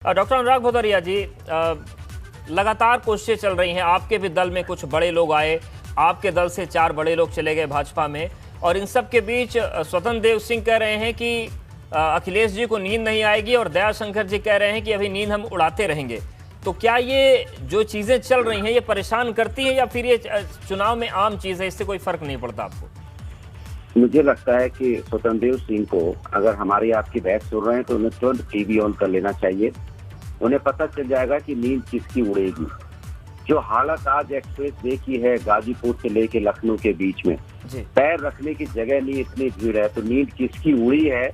Doctor अनुराग भदौरिया जी, लगातार कोशिशें चल रही हैं। आपके भी दल में कुछ बड़े लोग आए, आपके दल से 4 बड़े लोग चले गए भाजपा में, और इन सब के बीच स्वतंत्र देव सिंह कह रहे हैं कि अखिलेश जी को नींद नहीं आएगी, और दयाशंकर जी कह रहे हैं कि अभी नींद हम उड़ाते रहेंगे। तो क्या ये जो चीज़ें चल रही हैं ये परेशान करती हैं, या फिर ये चुनाव में आम चीज़ है, इससे कोई फर्क नहीं पड़ता आपको? मुझे लगता है कि स्वतंत्र देव सिंह को, अगर हमारी आपकी बहस सुन रहे हैं तो उन्हें तुरंत टीवी ऑन कर लेना चाहिए। उन्हें पता चल जाएगा कि नींद किसकी उड़ेगी। जो हालत आज एक्सप्रेस वे की है, गाजीपुर से लेके लखनऊ के बीच में पैर रखने की जगह नहीं, इतनी भीड़ है, तो नींद किसकी उड़ी है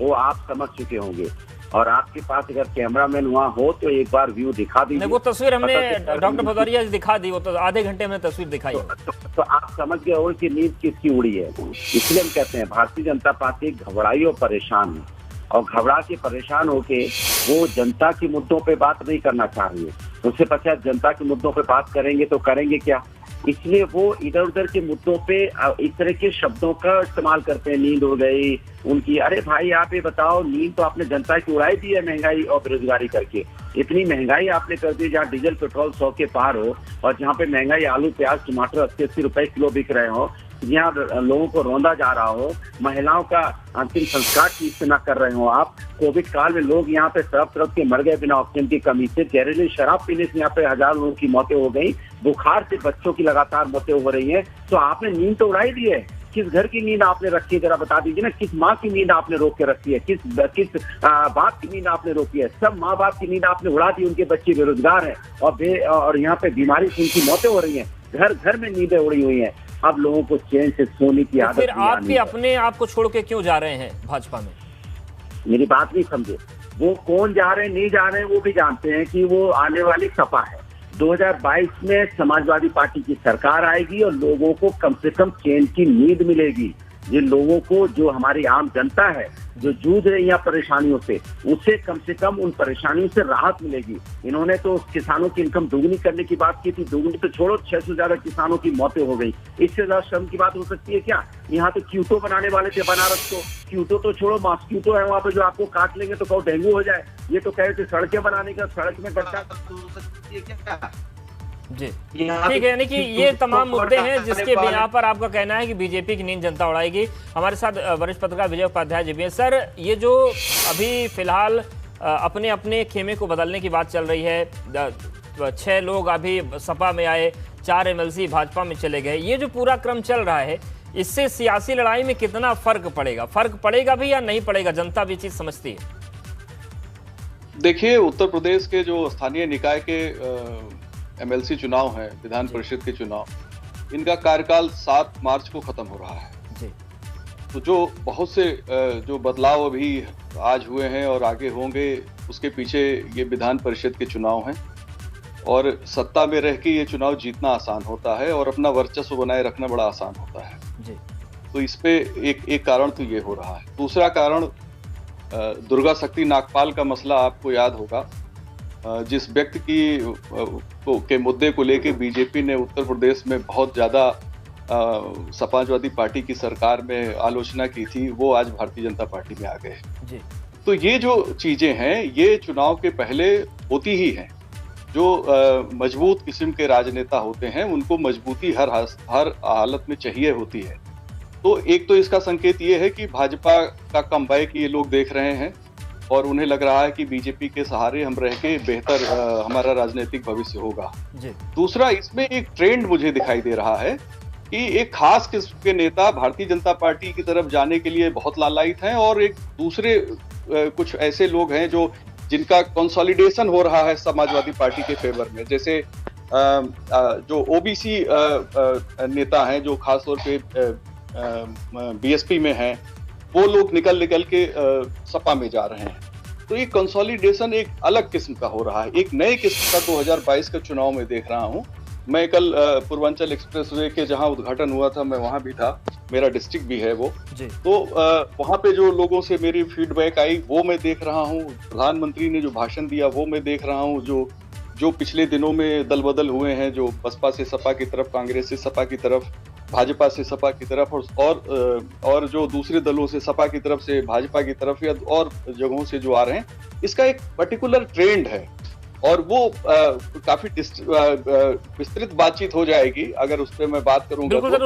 वो आप समझ चुके होंगे। और आपके पास अगर कैमरामैन वहाँ हो तो एक बार व्यू दिखा दीजिए। वो तस्वीर हमने डॉक्टर भदौरिया जी दिखा दी, वो तो आधे घंटे में तस्वीर दिखाई। तो आप समझ गए हो कि नींद किसकी उड़ी है। इसलिए हम कहते हैं भारतीय जनता पार्टी घबराई और परेशान है, और घबरा के परेशान होके वो जनता के मुद्दों पे बात नहीं करना चाह रही है। उससे पश्चात जनता के मुद्दों पे बात करेंगे तो करेंगे क्या, इसलिए वो इधर उधर के मुद्दों पे इस तरह के शब्दों का इस्तेमाल करते हैं। नींद हो गई उनकी, अरे भाई आप ये बताओ, नींद तो आपने जनता की उड़ाई दी है महंगाई और बेरोजगारी करके। इतनी महंगाई आपने कर दी, जहाँ डीजल पेट्रोल 100 के पार हो, और जहाँ पे महंगाई आलू प्याज टमाटर 80-80 रुपए किलो बिक रहे हो, यहाँ लोगों को रौंदा जा रहा हो, महिलाओं का अंतिम संस्कार ठीक से न कर रहे हो आप। कोविड काल में लोग यहाँ पे तरफ तरफ के मर गए बिना ऑक्सीजन की कमी से। जहरीली शराब पीने से यहाँ पे 1000 लोगों की मौतें हो गई, बुखार से बच्चों की लगातार मौतें हो रही है। तो आपने नींद तो उड़ाई दी है। किस घर की नींद आपने रखी है, जरा बता दीजिए ना। किस माँ की नींद आपने रोक के रखी है, किस बाप की नींद आपने रोकी है? सब माँ बाप की नींद आपने उड़ा दी। उनके बच्चे बेरोजगार हैं और यहाँ पे बीमारी से उनकी मौतें हो रही हैं। घर घर में नींदें उड़ी हुई हैं। अब लोगों को चैन से सोने की आदत। फिर आप भी अपने आप को छोड़ के क्यों जा रहे हैं भाजपा में? मेरी बात नहीं समझे। वो कौन जा रहे हैं नहीं जा रहे हैं वो भी जानते हैं कि वो आने वाली सपा है। 2022 में समाजवादी पार्टी की सरकार आएगी और लोगों को कम से कम चैन की नींद मिलेगी। जिन लोगों को, जो हमारी आम जनता है जो जूझ रही है परेशानियों से, उसे कम से कम उन परेशानियों से राहत मिलेगी। इन्होंने तो किसानों की इनकम दोगुनी करने की बात की थी। दोगुनी तो छोड़ो, 600 से ज्यादा किसानों की मौतें हो गई। इससे ज्यादा श्रम की बात हो सकती है क्या? यहाँ तो क्यूटो बनाने वाले थे बनारस को। क्यूटो तो छोड़ो, मॉस्क्यूटो है वहाँ पे जो आपको काट लेंगे तो कहो डेंगू हो जाए। ये तो कहे थे सड़कें बनाने का, सड़क में गड्ढा क्या। जी ठीक है, यानी कि ये तमाम मुद्दे हैं जिसके बिना पर आपका कहना है कि बीजेपी की नींद जनता उड़ाएगी। हमारे साथ वरिष्ठ पत्रकार विजय उपाध्याय जी भी हैं। सर, ये जो अभी फिलहाल अपने अपने खेमे को बदलने की बात चल रही है, 6 लोग अभी सपा में आए, 4 एमएलसी भाजपा में चले गए, ये जो पूरा क्रम चल रहा है, इससे सियासी लड़ाई में कितना फर्क पड़ेगा? फर्क पड़ेगा भी या नहीं पड़ेगा? जनता भी चीज समझती है। देखिए, उत्तर प्रदेश के जो स्थानीय निकाय के एमएलसी चुनाव है, विधान परिषद के चुनाव, इनका कार्यकाल 7 मार्च को खत्म हो रहा है जी। तो जो बहुत से जो बदलाव अभी आज हुए हैं और आगे होंगे, उसके पीछे ये विधान परिषद के चुनाव हैं। और सत्ता में रह के ये चुनाव जीतना आसान होता है और अपना वर्चस्व बनाए रखना बड़ा आसान होता है जी। तो इस पे एक कारण तो ये हो रहा है। दूसरा कारण दुर्गा शक्ति नागपाल का मसला आपको याद होगा। जिस व्यक्ति के मुद्दे को लेके बीजेपी ने उत्तर प्रदेश में बहुत ज्यादा समाजवादी पार्टी की सरकार में आलोचना की थी, वो आज भारतीय जनता पार्टी में आ गए। तो ये जो चीजें हैं, ये चुनाव के पहले होती ही हैं। जो मजबूत किस्म के राजनेता होते हैं, उनको मजबूती हर हालत में चाहिए होती है। तो एक तो इसका संकेत ये है कि भाजपा का कमबैक ये लोग देख रहे हैं और उन्हें लग रहा है कि बीजेपी के सहारे हम रह के बेहतर हमारा राजनीतिक भविष्य होगा जी। दूसरा, इसमें एक ट्रेंड मुझे दिखाई दे रहा है कि एक खास किस्म के नेता भारतीय जनता पार्टी की तरफ जाने के लिए बहुत लालायित हैं, और एक दूसरे कुछ ऐसे लोग हैं जिनका कंसोलिडेशन हो रहा है समाजवादी पार्टी के फेवर में। जैसे जो ओबीसी नेता हैं, जो खासतौर पे बीएसपी में हैं, वो लोग निकल के सपा में जा रहे हैं। तो ये कंसोलिडेशन एक अलग किस्म का हो रहा है, एक नए किस्म का 2022 का चुनाव में देख रहा हूँ। मैं कल पूर्वांचल एक्सप्रेसवे के जहां उद्घाटन हुआ था, मैं वहां भी था, मेरा डिस्ट्रिक्ट भी है वो जी। तो वहां पे जो लोगों से मेरी फीडबैक आई वो मैं देख रहा हूँ। प्रधानमंत्री ने जो भाषण दिया वो मैं देख रहा हूँ। जो पिछले दिनों में दल बदल हुए हैं, जो बसपा से सपा की तरफ, कांग्रेस से सपा की तरफ, भाजपा से सपा की तरफ और जो दूसरे दलों से सपा की तरफ से भाजपा की तरफ या और जगहों से जो आ रहे हैं, इसका एक पर्टिकुलर ट्रेंड है और वो काफी विस्तृत बातचीत हो जाएगी अगर उस पर मैं बात करूंगा।